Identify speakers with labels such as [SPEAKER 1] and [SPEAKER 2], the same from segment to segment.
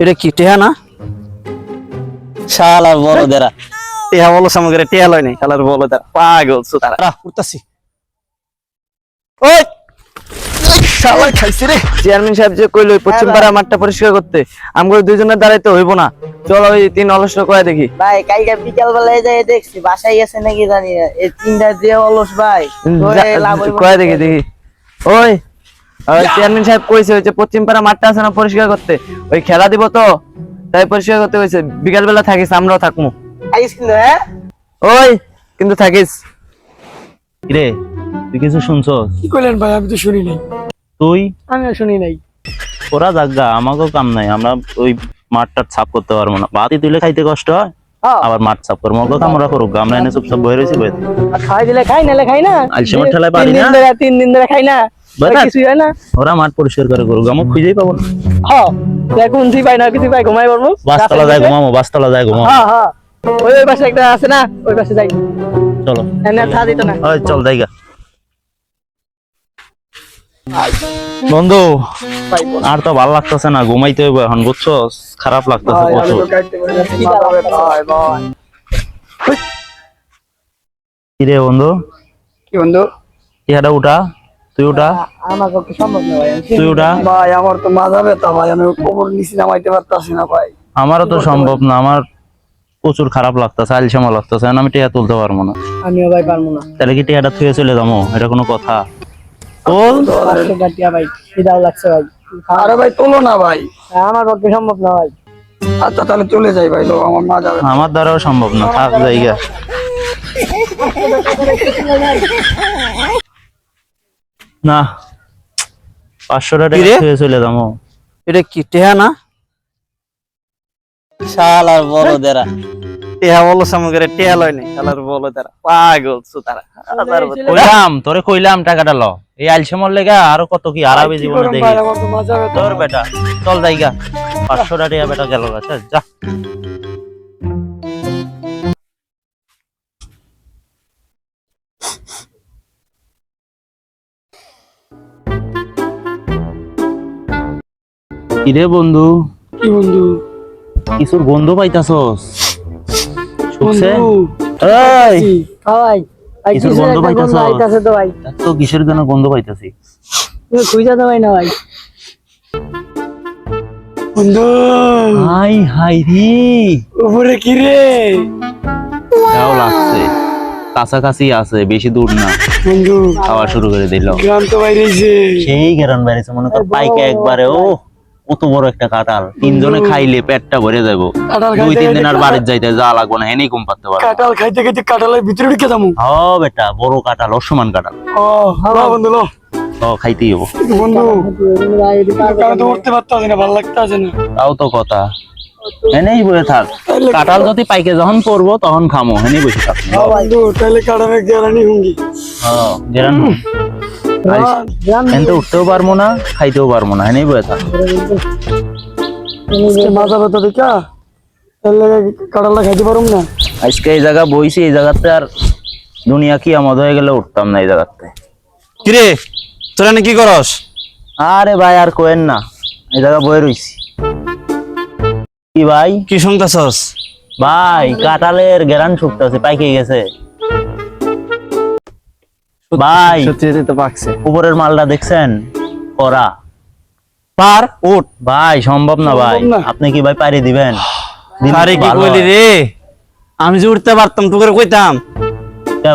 [SPEAKER 1] এটা কি টেহা না? শালার বলদেরা টেহা বলো সামগ্রী টেহা লয় নাই শালার বলদেরা পাগল সুতারা উঠতাছি। ওই শালা খাইছি রে। চেয়ারম্যান সাহেব যে কইলো পশ্চিম পাড়া মাঠটা পরিষ্কার করতে আমগো দুইজনের দাঁড়াইতে হইব না, চলো ওই তিন অলসটা কয় দেখি।
[SPEAKER 2] ভাই কালকে বিকাল বেলায় যাই দেখছি বাসায় গেছে নাকি জানি না, এই তিনটা যে অলস ভাই
[SPEAKER 1] কয় দেখি দেখি। ওই চেয়ারম্যান সাহেব কইছে ওই যে পশ্চিম পাড়া মাঠটা আছে না পরিষ্কার করতে, ওই খেলা দিব তো তাই পরিষ্কার করতে কইছে। বিকাল বেলা থাকিস, আমরাও থাকবো।
[SPEAKER 2] থাকিস কিন্তু হ্যাঁ,
[SPEAKER 1] ওই কিন্তু থাকিস। রে তুই কিছু শুনছস?
[SPEAKER 3] কি কইলেন ভাই? আমি তো শুনি নাই।
[SPEAKER 4] তুই
[SPEAKER 3] আমিও শুনি নাই।
[SPEAKER 4] ওরা জাগা, আমাকেও কাম নাই, আমরা ওই মাঠটা সাফ করতে পারবো না। বাতি তুলে খাইতে কষ্ট হয়, আবার মাঠ সাফ করবো। মগো কাম ওরা করুক, আমরা এনে চুপচাপ বয়ে রয়েছি।
[SPEAKER 3] আর খাই দিলে খাই, নালে খাই না।
[SPEAKER 4] আলসেমার ঠেলায় পারি না,
[SPEAKER 3] 3 দিন ধরে খাই না, কিছুই হয় না।
[SPEAKER 4] ওরা মাঠ পরিষ্কার করে করুক, আমি খুঁজেই পাবো না।
[SPEAKER 3] হ্যাঁ এখন তুই পাই না, কিছু পাই ঘুমাই পারবো।
[SPEAKER 4] বাসতলা যায় ঘুমাবো, বাসতলা যায় ঘুমাবো।
[SPEAKER 3] হ্যাঁ হ্যাঁ ওই পাশে একটা আছে না, ওই পাশে যাই।
[SPEAKER 4] চলো
[SPEAKER 3] এনে থা দিত না।
[SPEAKER 4] ওই চল জায়গা। বন্ধু আর তো ভালো লাগতেছে না, ঘুমাইতে হইব এখন, বুঝছস? খারাপ লাগতেছে প্রচুর। কিরে বন্ধু?
[SPEAKER 3] কি বন্ধু?
[SPEAKER 4] চেহারা উঠা, তুই উঠা,
[SPEAKER 3] আমার পক্ষে সম্ভব না ভাই।
[SPEAKER 4] তুই উঠা।
[SPEAKER 3] ভাই আমার তো মাজা ব্যথা ভাই, আমি কোমর নিচে নামাইতে পারতাছি না ভাই।
[SPEAKER 4] আমারও তো সম্ভব না, আমার প্রচুর খারাপ লাগতেছে, আলসেমা লাগতেছে, আমি টিয়া তুলতে পারবো না।
[SPEAKER 3] আমিও ভাই পারবো না।
[SPEAKER 4] তাহলে কি টিয়াটা থুয়ে চলে যাবো? এটা কোনো কথা? তোল।
[SPEAKER 3] ভাই খিদাও লাগছে ভাই। আরে ভাই তোলো না ভাই, আমার পক্ষে সম্ভব না ভাই। আচ্ছা তাহলে চলে যাই ভাই, আমার মা যাবে।
[SPEAKER 4] আমার দ্বারাও সম্ভব না, থাক জায়গা। না 500 টাকা থুয়ে চলে যাবো।
[SPEAKER 1] এটা কি টেহা না? শালার বলদেরা টেহা বলো সামগ্রী টেহা লয় নাই শালার বলদেরা পাগল সুতারা।
[SPEAKER 4] কইলাম তোরে, কইলাম টাকাটা ল। এই আলসেমর লেগা আরো কত কি আরাবে জীবনে দেখি। তোর বেটা চল জায়গা, 500 টাকা বেটা গেল গেছে যা। কিরে বন্ধু?
[SPEAKER 3] কি বন্ধু?
[SPEAKER 4] কিছুর গন্ধ পাইতাছস? শুকছে? এই
[SPEAKER 3] ভাই
[SPEAKER 4] কিছুর গন্ধ পাইতাছস?
[SPEAKER 3] আইতাছে তো ভাই।
[SPEAKER 4] তো কিসের জন্য গন্ধ পাইতাছি?
[SPEAKER 3] তুমি খুঁজা দাও না ভাই। বন্ধু
[SPEAKER 4] হাই হাই রে,
[SPEAKER 3] উপরে কি রে?
[SPEAKER 4] দাও লাগছে, কাছাকাছি আছে, বেশি দূর না।
[SPEAKER 3] বন্ধু
[SPEAKER 4] খাওয়া শুরু করে দিল।
[SPEAKER 3] গ্রাম তো বাইরেছে।
[SPEAKER 4] সেই গেরান বাইরেছে, মনে কর পাইকে একবারে। ও কত বড় একটা কাঁঠাল, 3 জনে খাইলে পেটটা ভরে যাবো। 2-3 দিন আর বাড়ির যাইতে যা লাগবো না, হেনেই ঘুম পাতে পারবো।
[SPEAKER 3] কাঁঠাল খাইতে খাইতে কাঁঠালের ভিতরে ঢুকে যাবো।
[SPEAKER 4] হ বেটা, বড় কাঁঠাল, অসমান কাঁঠাল।
[SPEAKER 3] ও হ্যাঁ বন্ধু লো।
[SPEAKER 4] ও খাইতেই হবো।
[SPEAKER 3] বন্ধু আমি তো উঠতে পারতাছি না, ভালো লাগতাছে না।
[SPEAKER 4] তাও তো কথা, হেনেই বসে থাক। কাঁঠাল যদি পাইকে যখন পড়বো তখন খামো, হেনেই বসে থাক।
[SPEAKER 3] বন্ধু তাহলে কাঁঠালের গেরানি হুঙ্গি।
[SPEAKER 4] হ্যাঁ গেরান এনতে উঠতেও পারবো না, খাইতেও পারবো না, হেনেই বসে থাক।
[SPEAKER 3] মাথা ব্যথা দেখা তাহলে কাঁঠালটা খাইতে পারুম না।
[SPEAKER 4] আজকে এই জায়গা বইছি, এই জায়গাতে আর দুনিয়া কি আমদ হয়ে গেলে উঠতাম না এই জায়গাতে।
[SPEAKER 1] কিরে তোরা কি করস?
[SPEAKER 4] আরে ভাই আর কোয়েন না, এই জায়গা বয়ে রইছি। কি ভাই
[SPEAKER 1] কি শুনতাছস?
[SPEAKER 4] ভাই কাঁঠালের গেরান শুকতাছে, পাইকে গেছে ভাই।
[SPEAKER 1] সত্যি তো পাকছে।
[SPEAKER 4] উপরের মালটা দেখছেন করা?
[SPEAKER 1] পার উঠ
[SPEAKER 4] ভাই সম্ভব না ভাই, আপনি কি ভাই পারি দিবেন?
[SPEAKER 1] আরে কি কইলি রে, আমি যে উঠতে পারতাম তোকে কইতাম।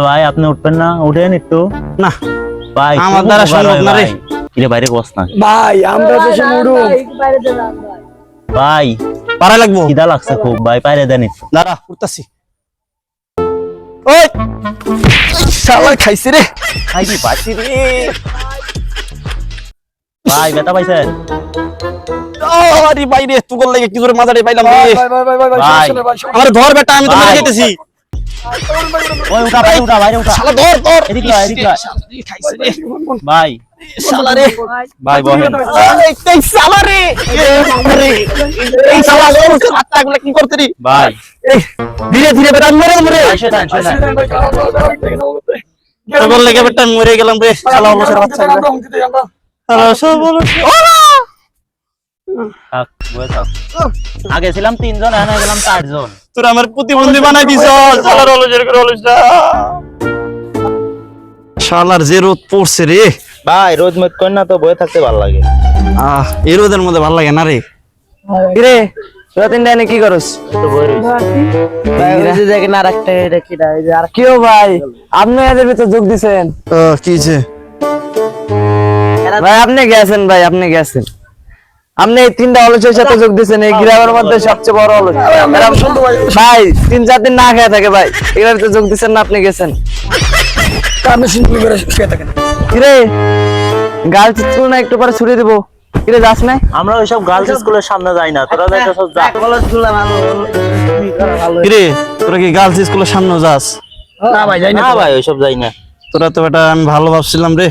[SPEAKER 4] ভাই আপনি উঠবেন না? উঠেন একটু
[SPEAKER 1] না
[SPEAKER 4] ভাই,
[SPEAKER 1] আমার দ্বারা সম্ভব না রে।
[SPEAKER 4] কিরে বাইরে বস না
[SPEAKER 3] ভাই, আমরা দেশে মুড়ু
[SPEAKER 4] ভাই,
[SPEAKER 1] পারা লাগবো।
[SPEAKER 4] খিদা লাগছে খুব ভাই, পাইরে দেন একটু।
[SPEAKER 1] দাঁড়া উঠতাছি। ওই শালা খাইছে রে,
[SPEAKER 4] খাইছি পাইছি রে ভাই, ব্যথা পাইছেন?
[SPEAKER 1] আরে ভাই রে তুই লাগে কি করে মাথাটা পাইলাম রে।
[SPEAKER 3] ভাই ভাই ভাই ভাই
[SPEAKER 4] ভাই
[SPEAKER 1] আমার ধর বেটা, আমি তো মেরে যেতেছি।
[SPEAKER 4] ওই উঠা ভাই, উঠা বাইরে উঠা।
[SPEAKER 1] শালা ধর ধর।
[SPEAKER 4] এদিকে আয়, এদিকে আয়।
[SPEAKER 1] খাইছে রে
[SPEAKER 4] ভাই
[SPEAKER 1] শালা রে।
[SPEAKER 4] ভাই বহেন।
[SPEAKER 1] এই শালা রে, এই শালা লোক হাতটাগুলো কি করতে রে
[SPEAKER 4] ভাই
[SPEAKER 1] ধীরে ধীরে বেটা মরে মরে।
[SPEAKER 4] সেটাই সেটাই
[SPEAKER 1] তোর লেগে বেটা মরে গেলাম রে শালা অলসের বাচ্চা। সব বলো
[SPEAKER 4] থাক বয়ে থাক আগে ছিলাম 3 জন এখন হয়ে গেলাম 4 জন
[SPEAKER 1] তোর আমার প্রতিবন্ধী বানাই দিছ শালার অলসের করে অলসটা শালার যে রোদ পড়ছে রে
[SPEAKER 4] ভাই রোজ মত কর না তো বয়ে থাকতে ভালো লাগে
[SPEAKER 1] এই রোদের মধ্যে ভালো লাগে না রে রে রাত ইন্ডিয়ানে কি করস
[SPEAKER 4] তো বয়ে রইছি
[SPEAKER 2] ভাই ওই যে দেখেন আর একটা এটা কি না ওই যে আর
[SPEAKER 3] কেউ ভাই আপনি এদের ভিতর যোগ দিছেন
[SPEAKER 1] কি যে
[SPEAKER 3] ভাই আপনি গেছেন ভাই আপনি গেছেন আপনি এই 3টা অলসের সাথে যোগ দিছেন এই গ্রামের মধ্যে সবচেয়ে বড় অলস ভাই 3-4 দিন না খেয়ে থাকে ভাই এগুলোর ভিতরে যোগ দিছেন না আপনি গেছেন
[SPEAKER 5] কারণ সিম্পল করে শুয়ে থাকেন
[SPEAKER 3] কিরে গার্লস স্কুল না একটু পরে ছুটি দিব কিরে যাস না
[SPEAKER 4] আমরা ওইসব গার্লস স্কুলের সামনে যাই না তোরা যাইতেছস যা
[SPEAKER 2] কলেজগুলো ভালো তুমি করো ভালো
[SPEAKER 1] কিরে তোরা কি গার্লস স্কুলের সামনে যাস
[SPEAKER 5] না ভাই যাই না
[SPEAKER 4] না ভাই ওইসব যাই না
[SPEAKER 1] তোরা তো এটা আমি ভালো ভাবছিলাম রে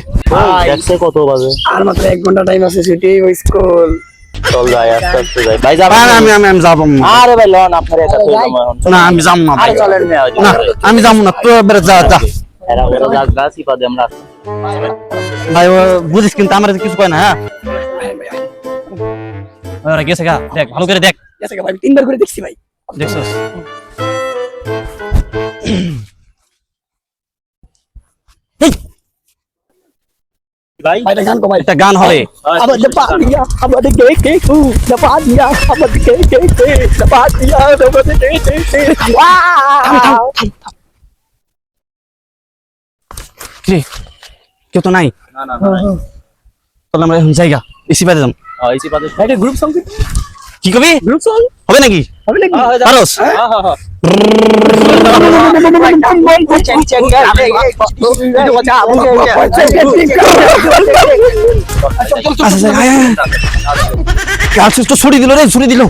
[SPEAKER 4] দেখছে কত বাজে
[SPEAKER 5] আর মাত্র 1 ঘন্টা টাইম আছে ছুটি ওই স্কুল
[SPEAKER 4] চল যাই আস্তে আস্তে যাই ভাই যাবেন
[SPEAKER 1] না, আমি আমি আমি যাবো না।
[SPEAKER 4] আরে ভাই লন আপনার একা তো এখন
[SPEAKER 1] না আমি যাবো না ভাই।
[SPEAKER 4] আরে চলেন মেয়ে
[SPEAKER 1] না আমি যাবো না তুই এবারে যা যা
[SPEAKER 4] এরা ওরা গাছ গাছ ইপাদে আমরা
[SPEAKER 1] ভাই ও বুঝিস কিন্তু আমার কিছু কয় না হ্যাঁ ওরা গেছে গা দেখ ভালো করে দেখ
[SPEAKER 5] আচ্ছা ভাই 3বার করে দেখছি ভাই
[SPEAKER 1] দেখছস
[SPEAKER 4] ভাই
[SPEAKER 5] ভাইটা গান কো ভাই
[SPEAKER 1] এটা গান হবে
[SPEAKER 5] আমাদের পাদিয়া আমাদের কে কে কু না পাদিয়া আমাদের কে কে কে না পাদিয়া আমাদের কে কে কে ওয়াও
[SPEAKER 1] কি কেউ তো নাই
[SPEAKER 4] না না
[SPEAKER 1] তাহলে আমরা এখন জায়গা এসি বাদে যাম
[SPEAKER 4] হ্যাঁ ইসি পাদে
[SPEAKER 5] এটা গ্রুপ সং
[SPEAKER 1] কি কবি
[SPEAKER 5] গ্রুপ সং
[SPEAKER 1] হবে নাকি
[SPEAKER 5] হবে নাকি
[SPEAKER 1] পারোস
[SPEAKER 4] হ্যাঁ হ্যাঁ হ্যাঁ
[SPEAKER 2] চেক চেক
[SPEAKER 1] গার্লস তো ছুটি দিল রে ছুটি দিল